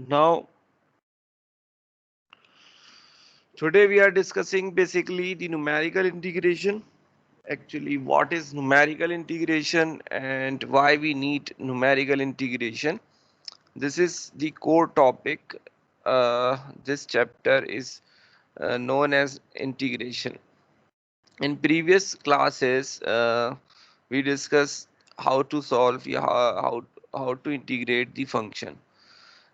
Now, today we are discussing basically the numerical integration. Actually, what is numerical integration and why we need numerical integration? This is the core topic. This chapter is known as integration. In previous classes, we discussed how to solve, how to integrate the function.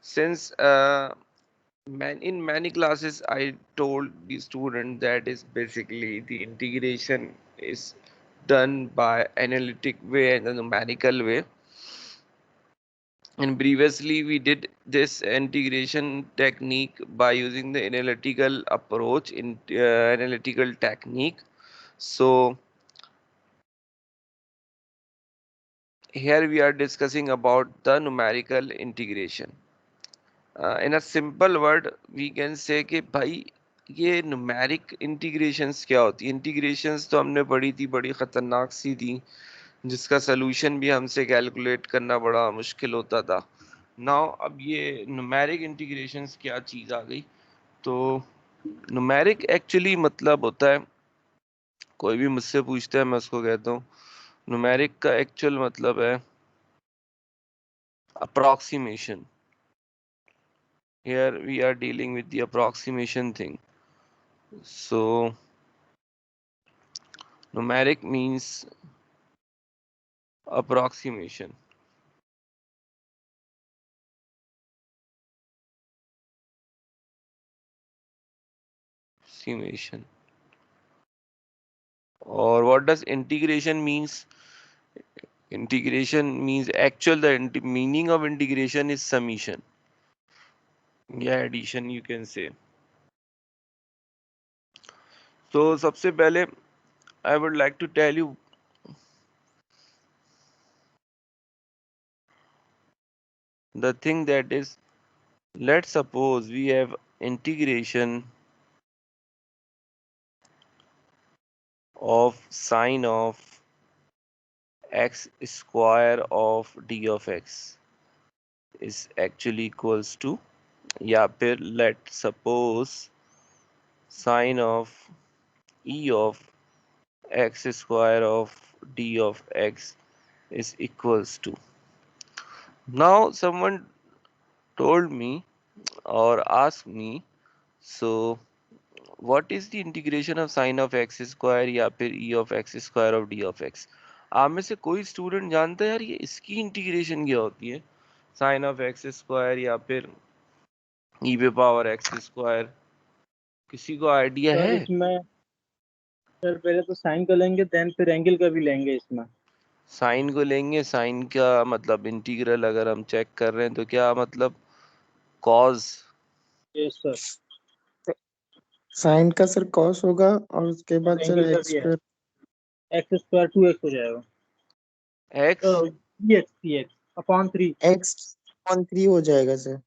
Since in many classes I told the student that is basically the integration is done by analytic way and the numerical way, and previously we did this integration technique by using the analytical approach in analytical technique. So here we are discussing about the numerical integration. In a simple word we can say कि भाई ये numeric integrations क्या होती है. Integrations तो हमने पढ़ी थी, बड़ी खतरनाक सी थी, जिसका सोल्यूशन भी हमसे कैलकुलेट करना बड़ा मुश्किल होता था. नाउ अब ये न्यूमेरिक इंटीग्रेशंस क्या चीज़ आ गई. तो न्यूमेरिक एक्चुअली मतलब होता है, कोई भी मुझसे पूछता है मैं उसको कहता हूँ न्यूमेरिक का एक्चुअल मतलब है approximation. Here we are dealing with the approximation thing. So numeric means approximation. Summation. Or what does integration means? Integration means actual the meaning of integration is summation. Yeah, addition you can say. So सबसे पहले I would like to tell you the thing that is, let's suppose we have integration of sine of x square of d of x is actually equals to, या फिर let's suppose sine of e of x square of d of x is equals to. Now someone told me or asked me, so what is the integration of sine of x square या फिर e of x square of d of x. आप में से कोई student जानता है यार ये इसकी इंटीग्रेशन क्या होती है, साइन ऑफ एक्स स्क्वायर या फिर ई पे पावर एक्स स्क्वायर? किसी को आइडिया सर है? इसमें सर पहले तो साइन का लेंगे, देन फिर एंगल का भी लेंगे इसमें. साइन को लेंगे, साइन का मतलब इंटीग्रल अगर हम चेक कर रहे हैं तो क्या मतलब कॉज. Yes sir. साइन का सर कॉस होगा और उसके बाद सर एंगल का एक्स भी है. स्क्वायर. एक्स स्क्वायर 2x हो जाएगा. एक्स सी एक्स अपॉन 3. एक्स अपॉन 3 हो जाएगा सर.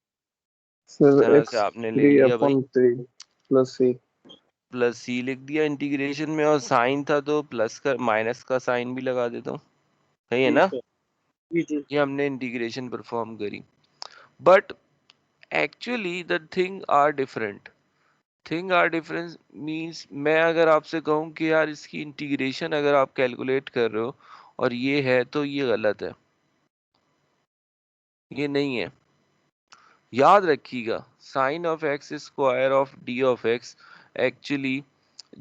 इस सर तरह से एक्स आपने ले 3 लिया भाई, अपॉन 3 प्लस सी. प्लस सी लिख दिया इंटीग्रेशन में, और साइन था तो प्लस का माइनस का साइन भी लगा देता हूँ. सही है जी ना? सर. जी जी. ये हमने इंटीग्रेशन परफॉर्म करी. But actually the thing are different. Thing are difference means, मैं अगर आपसे कहूँ कि यार इसकी इंटीग्रेशन अगर आप कैलकुलेट कर रहे हो और ये है तो ये गलत है, ये नहीं है. याद रखिएगा sine of x square of d of x actually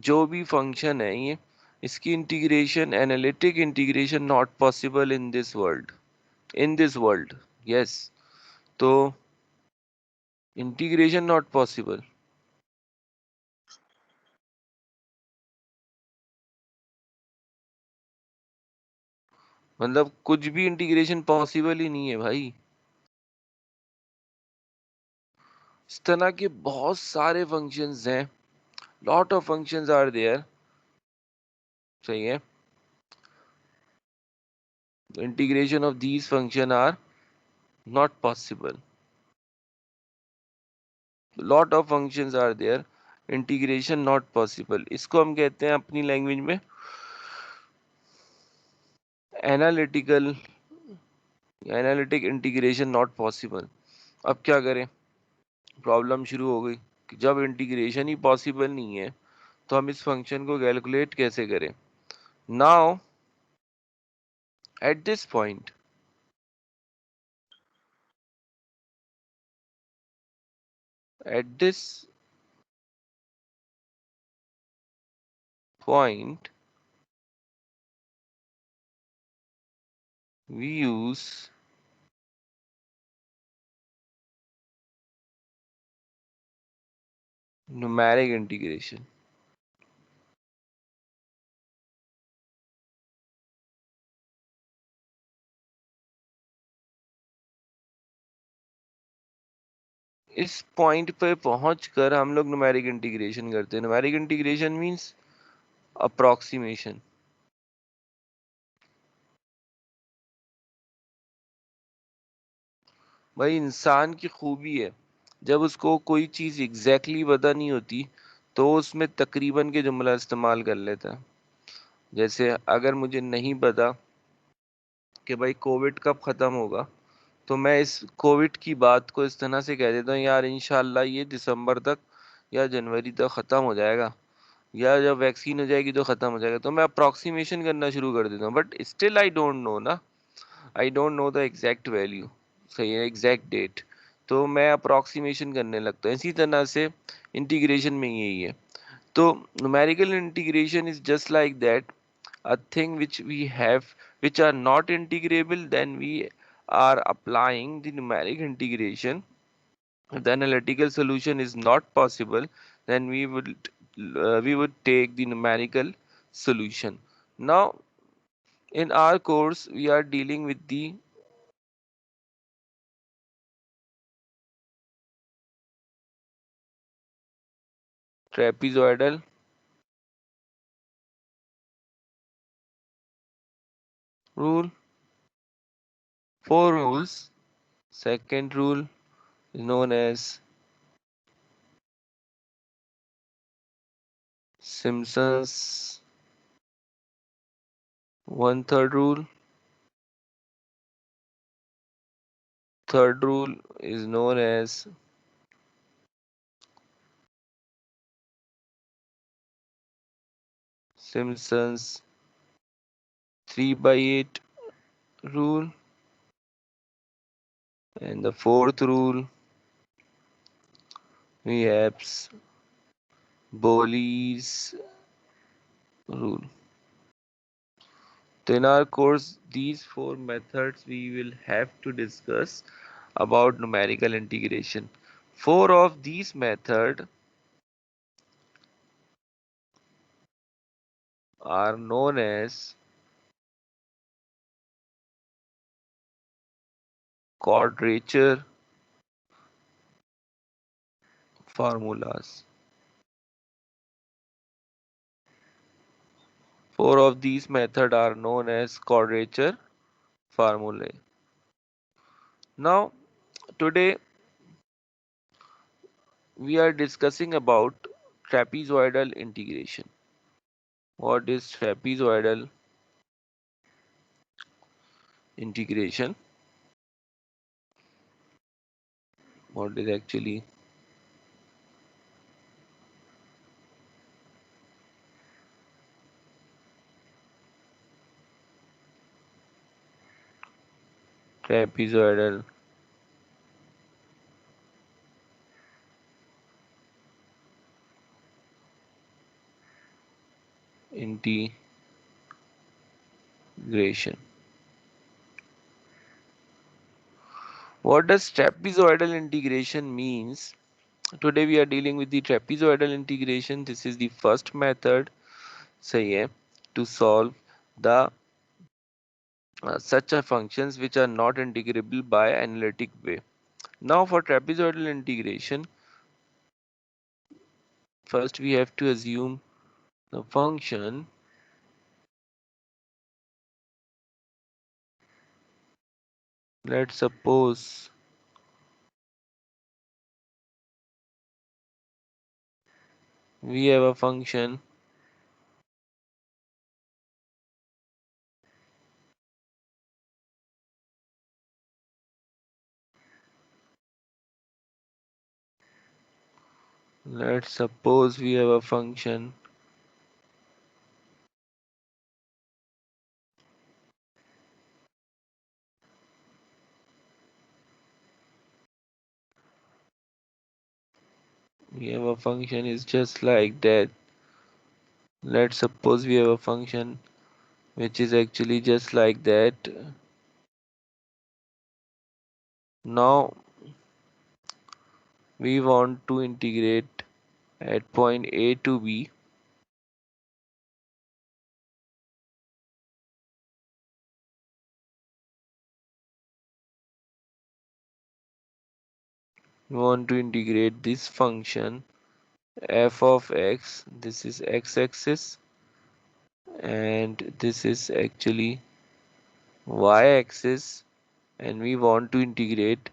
जो भी फंक्शन है ये, इसकी integration analytic integration not possible in this world. In this world yes. तो इंटीग्रेशन नॉट पॉसिबल मतलब कुछ भी इंटीग्रेशन पॉसिबल ही नहीं है भाई. इस तरह के बहुत सारे फंक्शंस हैं, lot of functions are there. सही है. Integration of these function are not possible. Lot of functions are there, integration not possible. इसको हम कहते हैं अपनी लैंग्वेज में analytical, analytic integration not possible. अब क्या करें? प्रॉब्लम शुरू हो गई कि जब इंटीग्रेशन ही पॉसिबल नहीं है तो हम इस फंक्शन को कैलकुलेट कैसे करें। Now at this point at this point we use numeric integration। इस पॉइंट पे पहुंचकर हम लोग न्यूमेरिक इंटीग्रेशन करते हैं। Numeric integration means approximation. भाई इंसान की खूबी है, जब उसको कोई चीज एग्जैक्टली पता नहीं होती तो उसमें तकरीबन के जुमला इस्तेमाल कर लेता है। जैसे अगर मुझे नहीं पता कि भाई कोविड कब खत्म होगा तो मैं इस कोविड की बात को इस तरह से कह देता हूँ, यार इंशाल्लाह ये दिसंबर तक या जनवरी तक खत्म हो जाएगा, या जब वैक्सीन हो जाएगी तो खत्म हो जाएगा। तो मैं अप्रोक्सीमेशन करना शुरू कर देता हूँ, but still I don't know ना, I don't know the exact value, सही है, एग्जैक्ट डेट। तो मैं अप्रोक्सीमेशन करने लगता हूँ। इसी तरह से इंटीग्रेशन में यही है। तो numerical integration is just like that, a thing which we have which are not integrable, then we are applying the numeric integration. If the analytical solution is not possible, then we would take the numerical solution. Now in our course we are dealing with the trapezoidal rule. Four rules. Second rule is known as Simpson's one third rule. Third rule is known as Simpson's 3 by 8 rule, and the fourth rule we have Bowley's rule. So in our course, these four methods we will have to discuss about numerical integration. Four of these methods are known as quadrature formulas. Four of these methods are known as quadrature formulae. Now, today we are discussing about trapezoidal integration. What is trapezoidal integration? What is actually trapezoidal integration? What does trapezoidal integration means? Today we are dealing with the trapezoidal integration. This is the first method, सही है, to solve the such a functions which are not integrable by analytic way. Now for trapezoidal integration, first we have to assume the function. Let's suppose we have a function Let's suppose we have a function is just like that. Let's suppose we have a function which is actually just like that. Now we want to integrate at point A to B. We want to integrate this function f of x. This is x-axis and this is actually y-axis, and we want to integrate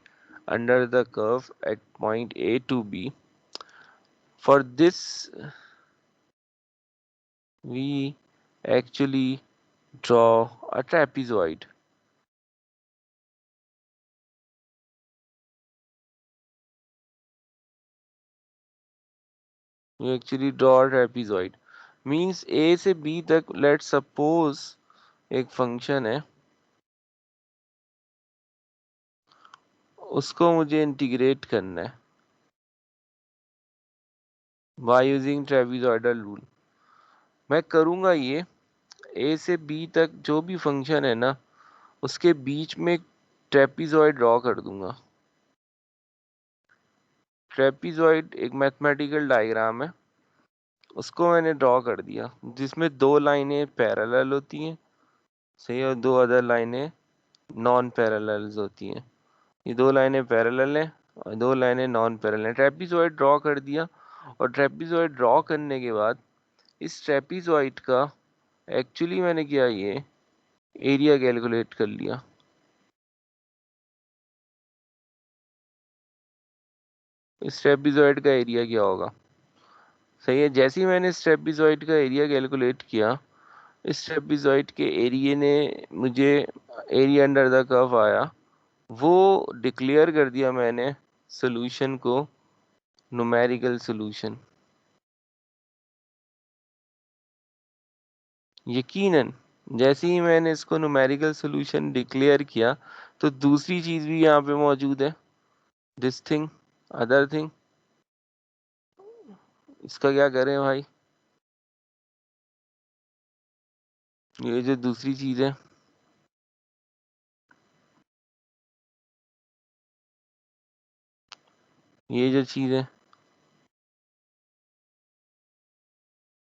under the curve at point A to B. For this, we actually draw a trapezoid. We actually draw a trapezoid. Means A से B तक let's suppose एक function है, उसको मुझे integrate करना है by using trapezoidal rule. मैं करूँगा ये A से B तक जो भी फंक्शन है ना, उसके बीच में एक ट्रेपेजॉइड ड्रॉ कर दूंगा. ट्रेपेजॉइड एक मैथमेटिकल डायग्राम है, उसको मैंने ड्रॉ कर दिया जिसमें दो लाइनें पैरेलल होती हैं, सही, और दो अदर लाइनें नॉन पैरेलल्स होती हैं. ये दो लाइनें पैरेलल हैं और दो लाइनें नॉन पैरेलल हैं. ट्रेपेजॉइड ड्रॉ कर दिया और ट्रेपेजॉइड ड्रॉ करने के बाद इस ट्रेपेजॉइड का एक्चुअली मैंने किया ये एरिया कैलकुलेट कर लिया. इस ट्रेपेजॉइड का एरिया क्या होगा, सही है. जैसे ही मैंने इस ट्रेपेजॉइड का एरिया कैलकुलेट किया, इस ट्रेपेजॉइड के एरिया ने मुझे एरिया अंडर द कर्व आया, वो डिक्लेयर कर दिया मैंने सॉल्यूशन को न्यूमेरिकल सॉल्यूशन. यकीनन जैसे ही मैंने इसको न्यूमेरिकल सॉल्यूशन डिक्लेयर किया तो दूसरी चीज भी यहाँ पे मौजूद है, दिस थिंग, अदर थिंग. इसका क्या करें भाई, ये जो दूसरी चीज है, ये जो चीज है,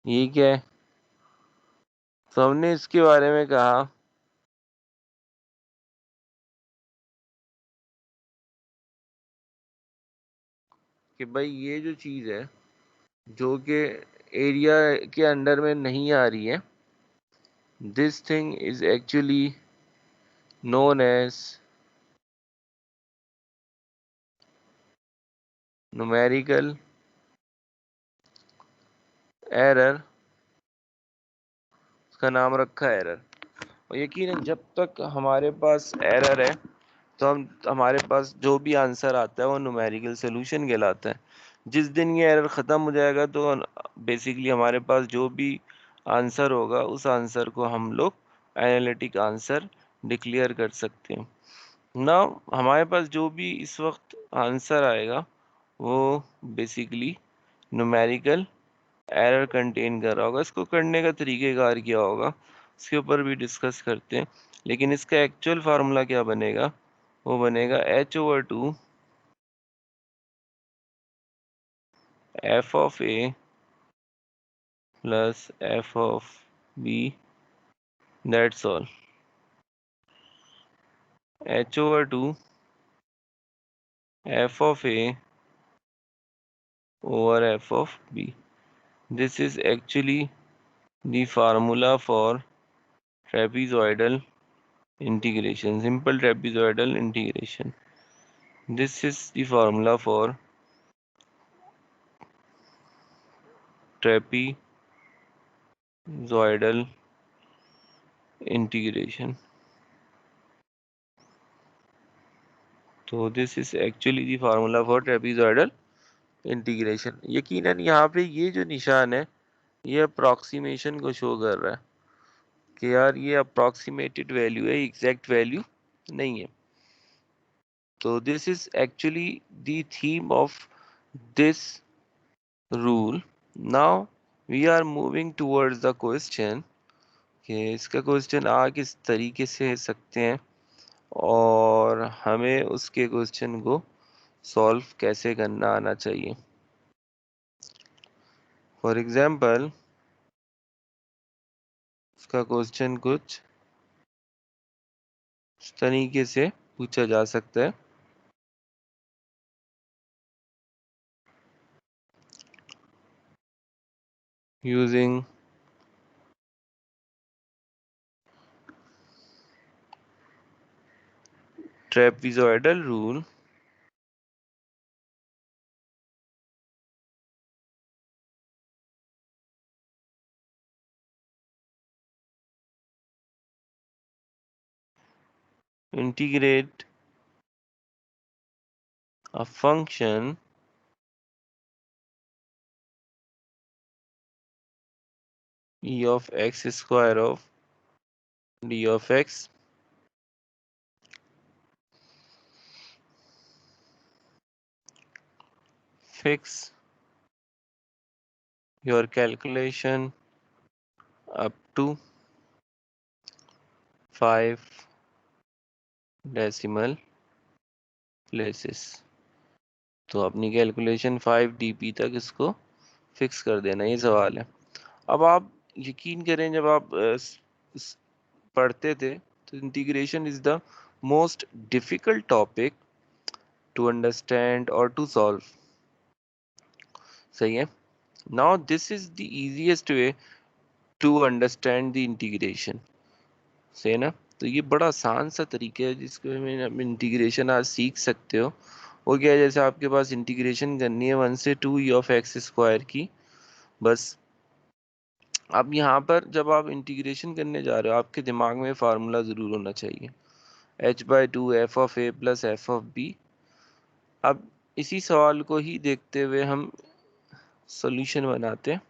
ये क्या है. तो हमने इसके बारे में कहा कि भाई ये जो चीज है जो कि एरिया के अंडर में नहीं आ रही है, this thing is actually known as numerical error. उसका नाम रखा है एरर. और यकीनन जब तक हमारे पास एरर है तो हमारे पास जो भी आंसर आता है वो न्यूमेरिकल सॉल्यूशन कहलाता है. जिस दिन ये एरर ख़त्म हो जाएगा तो बेसिकली हमारे पास जो भी आंसर होगा उस आंसर को हम लोग एनालिटिक आंसर डिक्लेयर कर सकते हैं ना. हमारे पास जो भी इस वक्त आंसर आएगा वो बेसिकली न्यूमेरिकल एरर कंटेन कर रहा होगा. इसको करने का तरीक़ेकार क्या होगा इसके ऊपर भी डिस्कस करते हैं, लेकिन इसका एक्चुअल फार्मूला क्या बनेगा, वो बनेगा h/2 f of a plus f of b. That's all. h/2 f of a over f of b. This is actually the formula for trapezoidal integration, simple trapezoidal integration. This is the formula for trapezoidal integration. So this is actually the formula for trapezoidal integration. यकीनन यहाँ पे ये जो निशान है ये approximation को show कर रहा है कि यार ये अप्रॉक्सीमेटेड वैल्यू है, एग्जैक्ट वैल्यू नहीं है। तो this is actually the theme of this rule. Now we are moving towards the question कि इसका क्वेश्चन आ किस तरीके से सकते हैं और हमें उसके क्वेश्चन को सॉल्व कैसे करना आना चाहिए। फॉर एग्जाम्पल इसका क्वेश्चन कुछ इस तरीके से पूछा जा सकता है। Using trapezoidal rule, integrate a function e of x square of d of x fix your calculation up to 5 decimal places। तो अपनी कैलकुलेशन 5 dp तक इसको फिक्स कर देना, ये सवाल है। अब आप यकीन करें जब आप पढ़ते थे तो integration is the most difficult topic to understand और टू सॉल्व। सही है। Now this is the easiest way to understand the integration. सही है ना। तो ये बड़ा आसान सा तरीका है जिसको में इंटीग्रेशन आज सीख सकते हो। वो क्या है, जैसे आपके पास इंटीग्रेशन करनी है 1 से 2 ई ऑफ एक्स स्क्वायर की, बस। अब यहाँ पर जब आप इंटीग्रेशन करने जा रहे हो आपके दिमाग में फार्मूला जरूर होना चाहिए, h/2 f of a plus f of b. अब इसी सवाल को ही देखते हुए हम सॉल्यूशन बनाते हैं।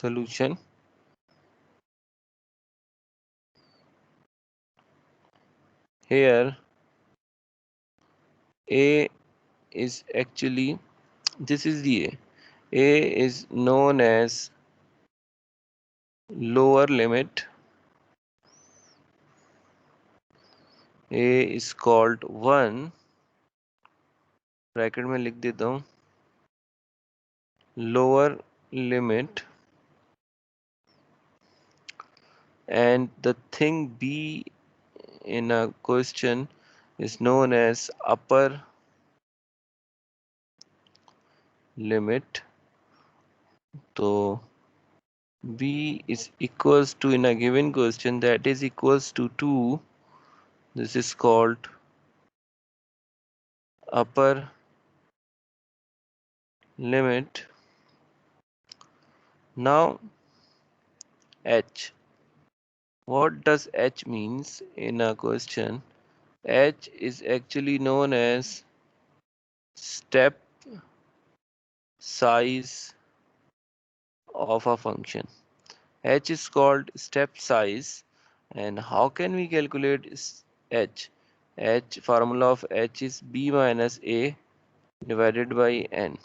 solution here a is actually, this is the a is known as lower limit, a is called 1, bracket में लिख देता हूँ lower limit, and the thing b in a question is known as upper limit। तो b is equals to, in a given question, that is equals to 2, this is called upper limit। Now h, what does h means in a question? H is actually known as step size of a function. H is called step size. And how can we calculate h? H, formula of h is b minus a divided by n।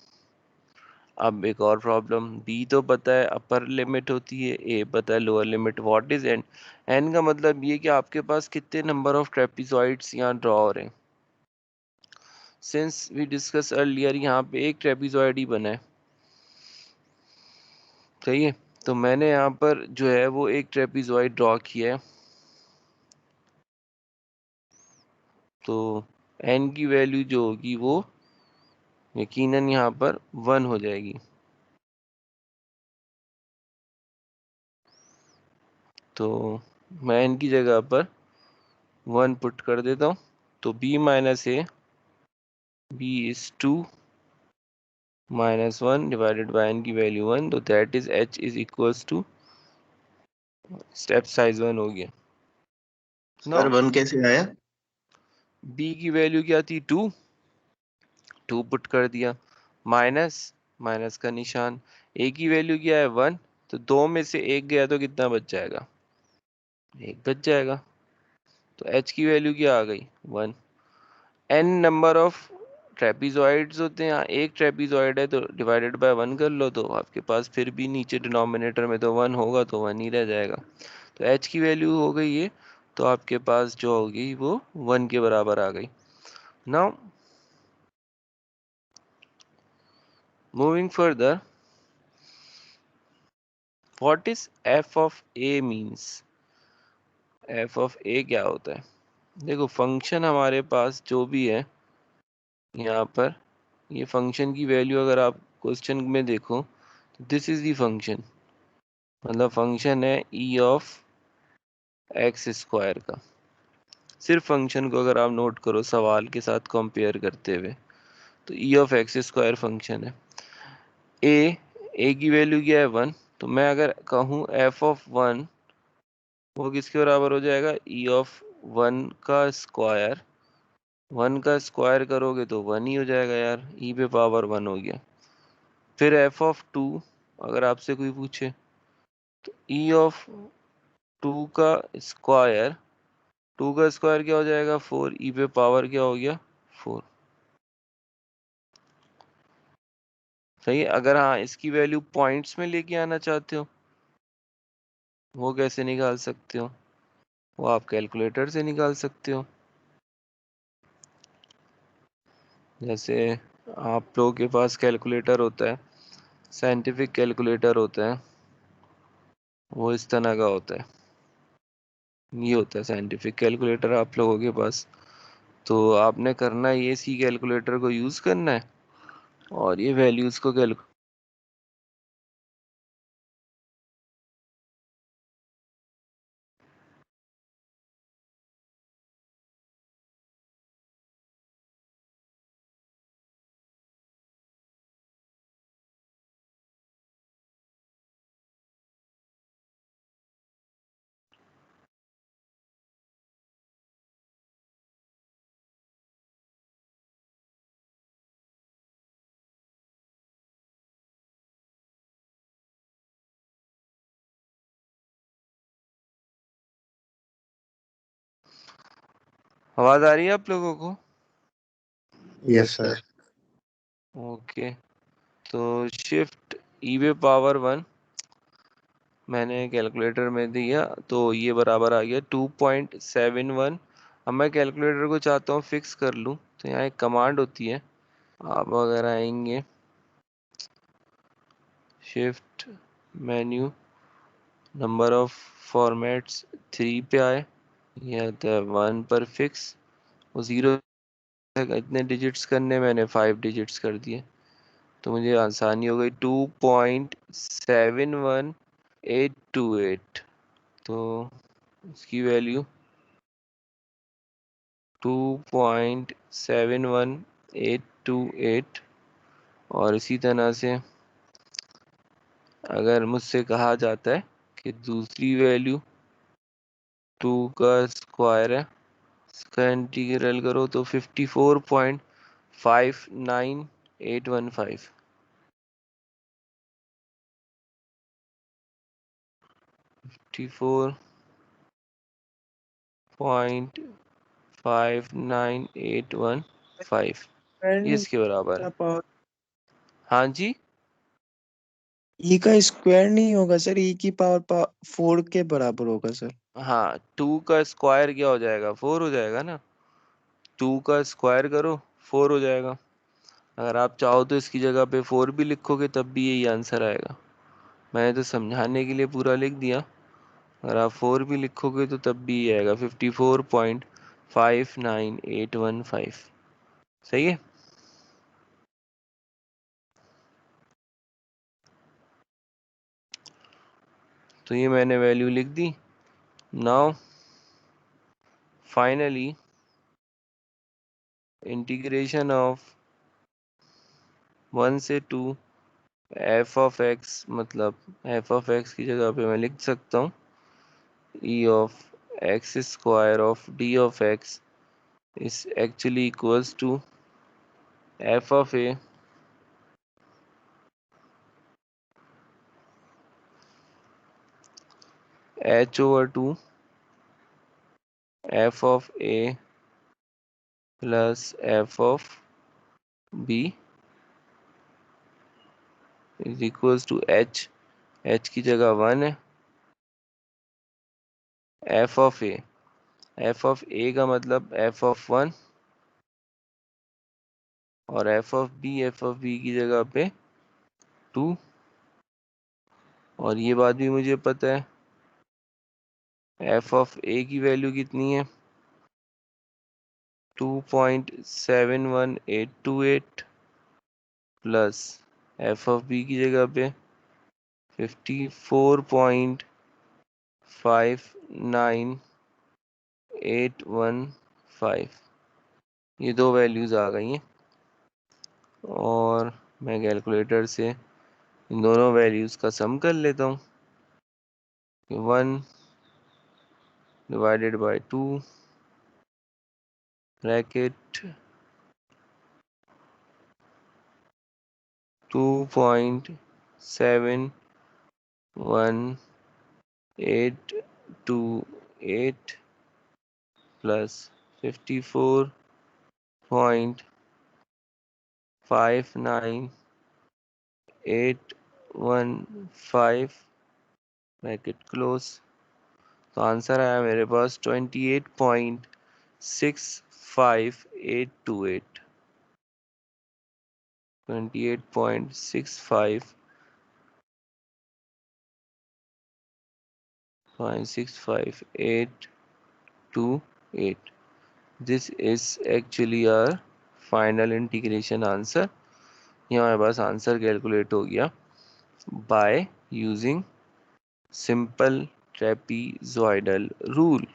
अब एक और problem, b तो पता है upper limit होती है, a पता है lower limit. What is n? n का मतलब ये कि आपके पास कितने नंबर ऑफ ट्रेपिजॉइड्स यहाँ ड्रॉ हो रहे हैं। सिंस वी डिस्कस अर्लियर यहाँ पे एक ट्रेपिजॉइड ही बना है। सही है। तो मैंने यहाँ पर जो है वो एक ट्रेपिजॉइड ड्रॉ किया है, तो n की वैल्यू जो होगी वो यकीनन यहाँ पर 1 हो जाएगी। तो मैं n की जगह पर 1 पुट कर देता हूँ। तो b minus a, b is 2 minus 1 divided by n की वैल्यू 1, तो that is h is equals to step size 1 हो गया। सर नाउ 1 कैसे आया? बी की वैल्यू क्या थी 2, 2 पुट कर दिया, माइनस माइनस का निशान, ए की वैल्यू क्या है 1, तो 2 में से 1 गया तो कितना बच जाएगा, 1 बच जाएगा। तो एच की वैल्यू क्या आ गई 1। एन नंबर ऑफ ट्रेपीजॉइड्स होते हैं, एक ट्रेपीजॉइड है तो डिवाइडेड बाय 1 कर लो, तो आपके पास फिर भी नीचे डिनोमिनेटर में तो 1 होगा, तो 1 ही रह जाएगा। तो एच की वैल्यू हो गई ये, तो आपके पास जो होगी वो 1 के बराबर आ गई। Now moving further, what is F of A means. F of A क्या होता है, देखो फंक्शन हमारे पास जो भी है यहाँ पर, ये फंक्शन की वैल्यू अगर आप क्वेश्चन में देखो तो दिस इज दी फंक्शन, मतलब फंक्शन है ई ऑफ एक्स स्क्वायर का। सिर्फ फंक्शन को अगर आप नोट करो सवाल के साथ कंपेयर करते हुए, तो ई ऑफ एक्स स्क्वायर फंक्शन है। ए की वैल्यू क्या है 1, तो मैं अगर कहूँ एफ ऑफ 1, वो किसके बराबर हो जाएगा, ई ऑफ 1 का स्क्वायर। 1 का स्क्वायर करोगे तो 1 ही हो जाएगा यार, ई पे पावर 1 हो गया। फिर एफ ऑफ 2, अगर आपसे कोई पूछे तो ई ऑफ 2 का स्क्वायर, 2 का स्क्वायर क्या हो जाएगा 4, ई पे पावर क्या हो गया 4। सही है। अगर हाँ इसकी वैल्यू पॉइंट्स में लेके आना चाहते हो, वो कैसे निकाल सकते हो, वो आप कैलकुलेटर से निकाल सकते हो। जैसे आप लोगों के पास कैलकुलेटर होता है, साइंटिफिक कैलकुलेटर होता है, वो इस तरह का होता है, ये होता है साइंटिफिक कैलकुलेटर आप लोगों के पास। तो आपने करना है ये सी कैलकुलेटर को यूज करना है और ये वैल्यूज को कैलकुलेट। आवाज आ रही है आप लोगों को? Yes sir. ओके, तो शिफ्ट ई वे पावर 1 मैंने कैलकुलेटर में दिया, तो ये बराबर आ गया 2.71। अब मैं कैलकुलेटर को चाहता हूँ फिक्स कर लूँ, तो यहाँ एक कमांड होती है, आप अगर आएंगे shift menu number of formats 3 पे आए, ये आता है 1 पर फिक्स, वो 0 तक इतने डिजिट्स करने, मैंने 5 डिजिट्स कर दिए, तो मुझे आसानी हो गई 2.71828। तो इसकी वैल्यू 2.71828। और इसी तरह से अगर मुझसे कहा जाता है कि दूसरी वैल्यू 2 का स्क्वायर है, इसका इंटीग्रल करो तो 54.59815। 54.59815, स्क्वायर ये नहीं इसके बराबर है। पावर, हाँ जी, ई का स्क्वायर नहीं होगा सर, ई की पावर 4 के बराबर होगा सर। हाँ 2 का स्क्वायर क्या हो जाएगा 4 हो जाएगा ना, 2 का स्क्वायर करो 4 हो जाएगा। अगर आप चाहो तो इसकी जगह पे 4 भी लिखोगे तब भी यही आंसर आएगा, मैंने तो समझाने के लिए पूरा लिख दिया। अगर आप 4 भी लिखोगे तो तब भी ये आएगा 54.59815। सही है। तो ये मैंने वैल्यू लिख दी। नाउ फाइनली इंटीग्रेशन ऑफ 1 से 2 एफ ऑफ एक्स, मतलब एफ ऑफ एक्स की जगह पे मैं लिख सकता हूँ E of x square of d of x is actually equals to f of a h over 2 f of a plus f of b is equals to h की जगह 1 है f of a का मतलब f of 1 और f of b की जगह पे 2 और ये बात भी मुझे पता है f of a की वैल्यू कितनी है 2.71828 प्लस f of b की जगह पे 54.59815 ये दो वैल्यूज आ गई हैं और मैं कैलकुलेटर से इन दोनों वैल्यूज का सम कर लेता हूँ 1 divided by 2 bracket 2.71828 plus 54.59815 bracket close. तो आंसर आया मेरे पास 28.65828 28.65828 this is actually our final integration answer। यहाँ हमारे पास आंसर कैलकुलेट हो गया by using simple trapezoidal rule.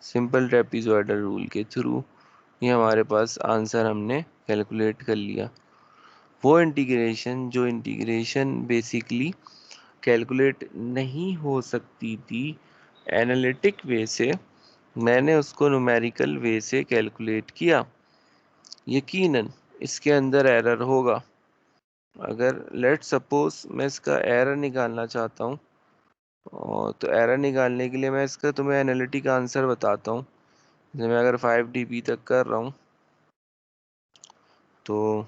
Simple trapezoidal rule के थ्रू ये हमारे पास आंसर हमने कैलकुलेट कर लिया। वो इंटीग्रेशन बेसिकली कैलकुलेट नहीं हो सकती थी एनालिटिक वे से, मैंने उसको न्यूमेरिकल वे से कैलकुलेट किया। यकीनन इसके अंदर एरर होगा। अगर लेट सपोज मैं इसका एरर निकालना चाहता हूँ और तो एरर निकालने के लिए मैं इसका तुम्हें एनालिटिक आंसर बताता हूँ। जैसे मैं अगर 5 dB तक कर रहा हूँ तो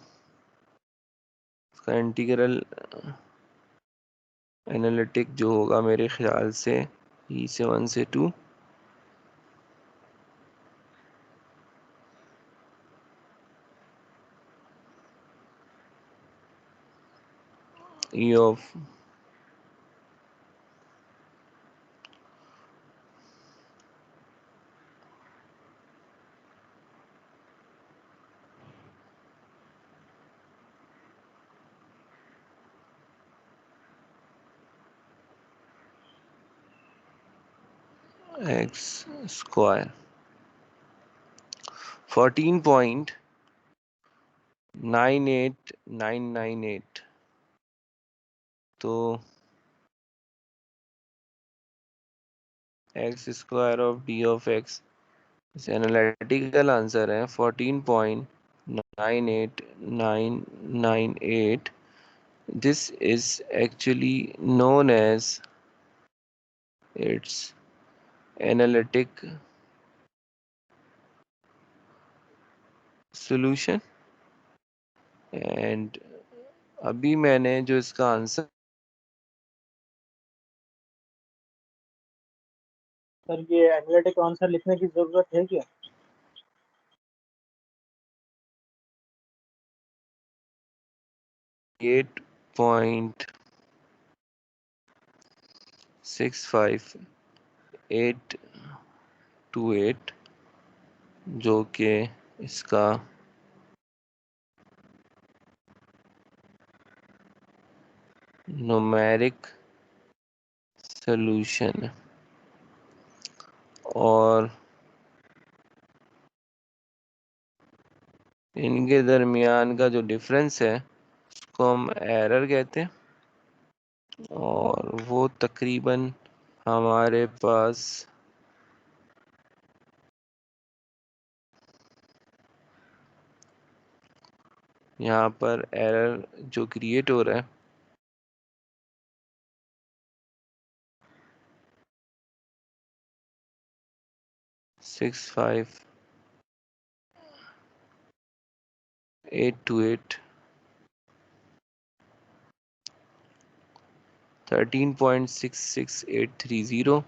इसका इंटीग्रल एनालिटिक जो होगा मेरे ख्याल से ई से 1 से 2 ई ऑफ एक्स स्क्वायर 14.98998 तो x square of d of x इस एनालिटिकल आंसर है 14.98998। This is actually known as its analytic solution and अभी मैंने जो इसका आंसर सर ये एनालिटिक आंसर लिखने की जरूरत है क्या? एट पॉइंट 65828 जो कि इसका न्यूमेरिक सॉल्यूशन और इनके दरमियान का जो डिफरेंस है उसको हम एरर कहते हैं और वो तकरीबन हमारे पास यहाँ पर एरर जो क्रिएट हो रहा है 65828 13.66830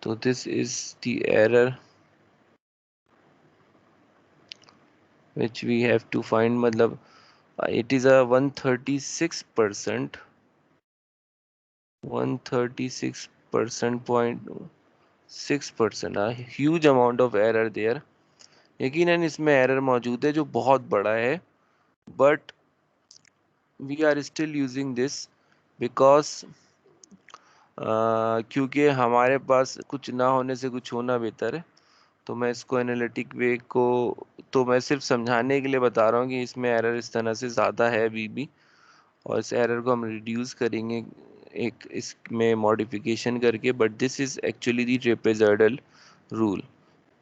so this is the error which we have to find मतलब it is a 136% 136.6% a huge amount of error there यकीनन इसमें एरर मौजूद है जो बहुत बड़ा है but we are still using this because क्योंकि हमारे पास कुछ ना होने से कुछ होना बेहतर है तो मैं इसको एनालिटिक वे को तो मैं सिर्फ समझाने के लिए बता रहा हूँ कि इसमें एरर इस तरह से ज़्यादा है अभी भी और इस एरर को हम रिड्यूस करेंगे एक इसमें मॉडिफिकेशन करके but this is actually the trapezoidal rule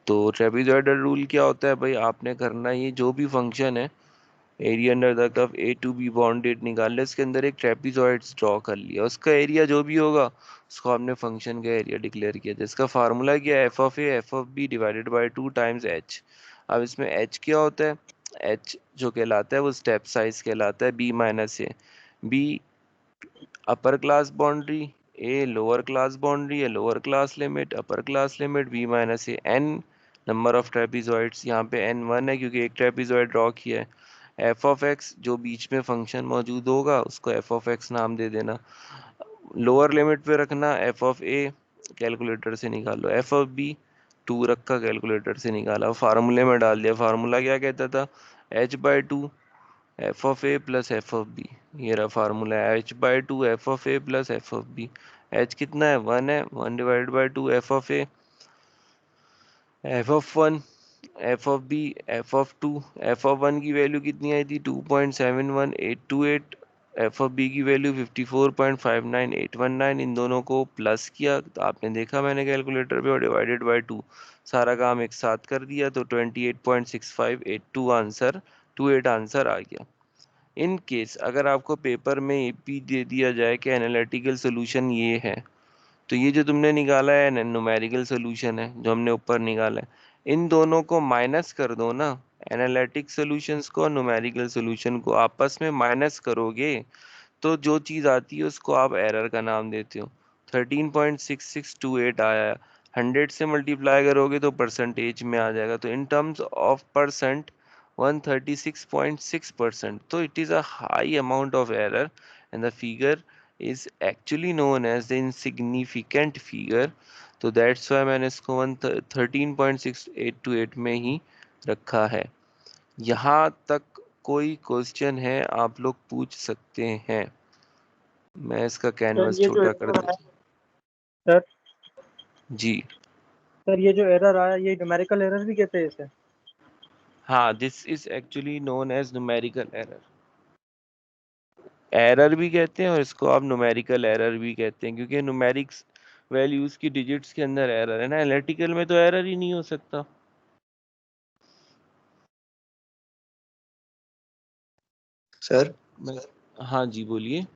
तो ट्रेपेजॉइडल रूल क्या होता है भाई आपने करना ये जो भी फंक्शन है area under the curve a to b bounded निकाल लिया इसके अंदर एक ट्रेपेजॉइड्स ड्रॉ कर लिया उसका एरिया जो भी होगा उसको आपने फंक्शन का एरिया डिक्लेयर किया जिसका फार्मूला क्या है f of a f of b divided by 2 times h अब इसमें एच क्या होता है एच जो कहलाता है वो स्टेप साइज कहलाता है B minus A B upper class boundary A lower class boundary है lower class limit upper class limit B minus A N number of trapezoids यहाँ पे एन 1 है क्योंकि एक ट्रेपेजॉइड ड्रॉ किया है एफ ऑफ एक्स जो बीच में फंक्शन मौजूद होगा उसको एफ ऑफ एक्स नाम दे देना लोअर लिमिट पे रखना एफ ऑफ ए कैलकुलेटर से निकालो एफ ऑफ बी 2 रखा कैलकुलेटर से निकाला फार्मूले में डाल दिया फार्मूला क्या कहता था h by two f of a plus f of b ये रहा formula h by two f of a plus f of b h कितना है 1 है 1 divide by two f of a f of 1 f of b f of 2 f of 1 की value कितनी आई थी 2.71828 f of b की value 54.59819 इन दोनों को प्लस किया तो आपने देखा मैंने कैलकुलेटर पे और डिवाइडेड बाय 2 सारा काम एक साथ कर दिया तो 28.6582 आंसर 28 आंसर आ गया इन केस अगर आपको पेपर में एपी दे दिया जाए कि एनालिटिकल सोल्यूशन ये है तो ये जो तुमने निकाला है न्यूमेरिकल सोल्यूशन है जो हमने ऊपर निकाला है इन दोनों को माइनस कर दो ना एनालिटिक सॉल्यूशंस को और न्यूमेरिकल सोल्यूशन को आपस में माइनस करोगे तो जो चीज आती है उसको आप एरर का नाम देते हो 13.6628 आया 100 से मल्टीप्लाई करोगे तो परसेंटेज में आ जाएगा तो इन टर्म्स ऑफ परसेंट 136.6% तो it is a high amount of error and the figure is actually known as the insignificant figure तो that's why मैंने इसको 13.6828 में ही रखा है यहाँ तक कोई क्वेश्चन है आप लोग पूछ सकते हैं मैं इसका सर कैनवस ये जो छोटा कर एरर देता आया सर जी सर ये जो एरर आया ये न्यूमेरिकल एरर भी कहते हैं इसे हाँ this is actually known as numerical error error भी कहते हैं और इसको आप न्यूमेरिकल एरर भी कहते हैं क्योंकि न्यूमेरिक्स वैल्यूज की डिजिट्स के अंदर एरर है ना एनालिटिकल में तो एरर ही नहीं हो सकता सर हाँ जी बोलिए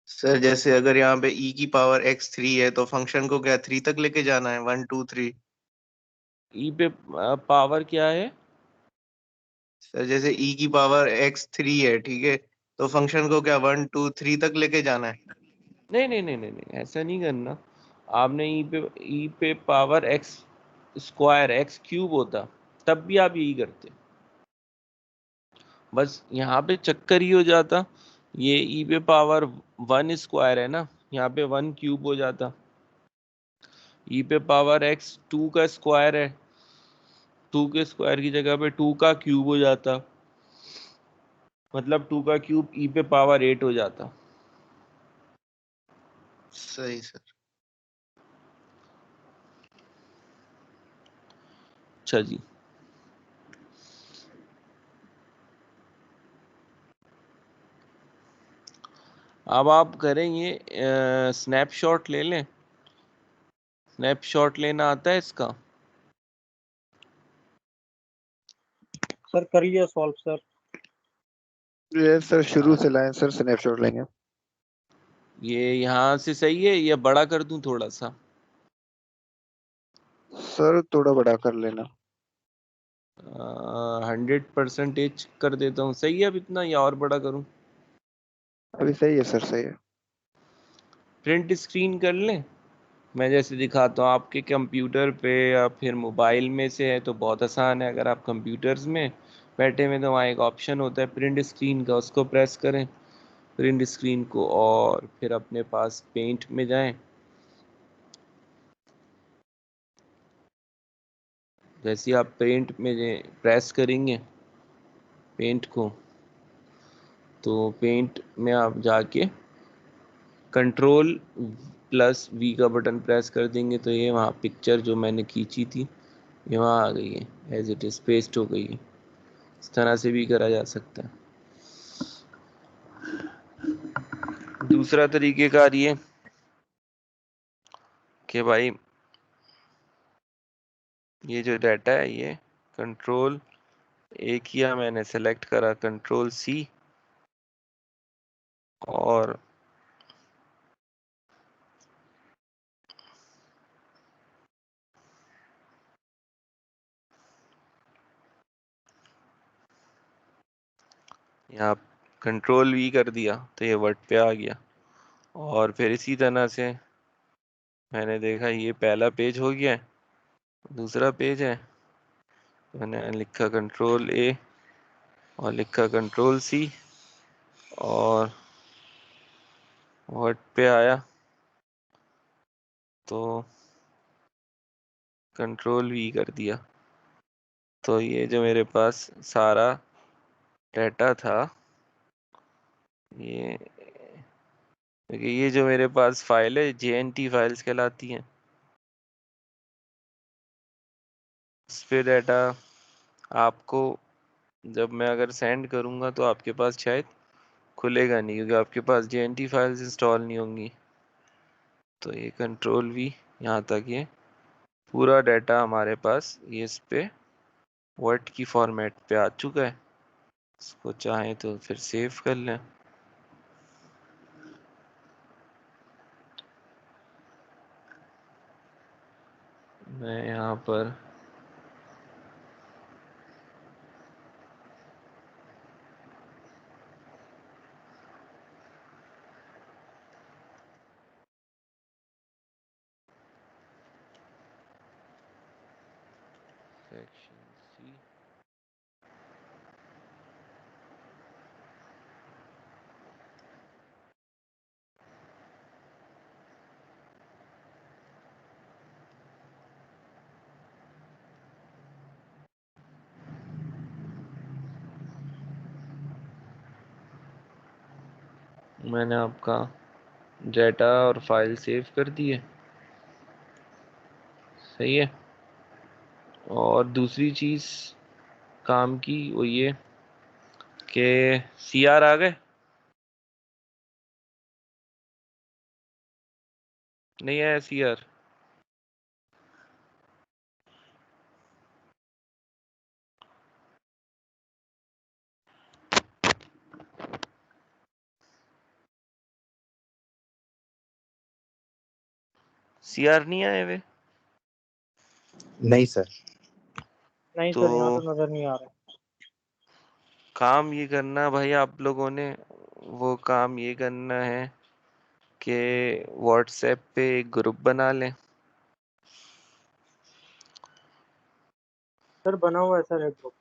सर जैसे अगर यहाँ पे e की पावर x3 है तो फंक्शन को क्या 3 तक लेके जाना है 1 2 3 ई पे पावर क्या है सर जैसे e की पावर x3 है ठीक है तो फंक्शन को क्या 1 2 3 तक लेके जाना है नहीं नहीं नहीं नहीं नहीं ऐसा नहीं करना आपने ई पे power x square x cube होता तब भी आप यही करते बस यहाँ पे चक्कर ही हो जाता ये ई पे पावर 1 स्क्वायर है ना यहाँ पे 1 क्यूब हो जाता ई पे पावर एक्स 2 का स्क्वायर है 2 के स्क्वायर की जगह पे 2 का क्यूब हो जाता मतलब 2 का क्यूब ई पे पावर 8 हो जाता सही सर अच्छा जी अब आप करेंगे स्नैपशॉट ले लें। स्नैपशॉट लेना आता है इसका? सर कर लिया सॉल्व सर। ये सर शुरू से लाएं सर, स्नैपशॉट लेंगे। ये यहाँ से सही है या बड़ा कर दूं थोड़ा सा? सर थोड़ा बड़ा कर लेना। 100% कर देता हूँ, सही है अब इतना या और बड़ा करूँ? अभी सही है सर, सही है। प्रिंट स्क्रीन कर लें? मैं जैसे दिखाता हूँ आपके कंप्यूटर पे या फिर मोबाइल में से है तो बहुत आसान है। अगर आप कंप्यूटर्स में बैठे हुए तो वहाँ एक ऑप्शन होता है प्रिंट स्क्रीन का, उसको प्रेस करें प्रिंट स्क्रीन को, और फिर अपने पास पेंट में जाएं। जैसे आप पेंट में प्रेस करेंगे पेंट को, तो पेंट में आप जाके कंट्रोल+V का बटन प्रेस कर देंगे तो ये वहाँ पिक्चर जो मैंने खींची थी ये वहाँ आ गई है, एज इट इज़ पेस्ट हो गई है। इस तरह से भी करा जा सकता है। दूसरा तरीक़ेकार ये कि भाई ये जो डाटा है ये कंट्रोल A किया मैंने, सेलेक्ट करा कंट्रोल+C, और यहाँ कंट्रोल+V कर दिया तो ये वर्ड पे आ गया। और फिर इसी तरह से मैंने देखा ये पहला पेज हो गया है, दूसरा पेज है, मैंने लिखा कंट्रोल+A और लिखा कंट्रोल+C और वर्ड पे आया तो कंट्रोल+V कर दिया। तो ये जो मेरे पास सारा डाटा था, ये क्योंकि ये जो मेरे पास फाइल है JNT फाइल्स कहलाती हैं, उस पे डाटा आपको जब मैं अगर सेंड करूँगा तो आपके पास शायद खुलेगा नहीं क्योंकि आपके पास JNT फाइल्स इंस्टॉल नहीं होंगी। तो ये कंट्रोल+V यहाँ तक ये पूरा डाटा हमारे पास ये इस पे वर्ड की फॉर्मेट पे आ चुका है। इसको चाहें तो फिर सेव कर लें। मैं यहाँ पर सेक्शन C मैंने आपका डाटा और फाइल सेव कर दी है, सही है। और दूसरी चीज़ काम की वो ये कि CR आ गए, नहीं आया CR? CR नहीं आए वे? नहीं सर। नहीं तो सर यहाँ तो नजर नहीं आ रहा। काम ये करना भाई आप लोगों ने, वो काम ये करना है कि व्हाट्सएप पे एक ग्रुप बना लें। सर बना हुआ है सर एक ग्रुप।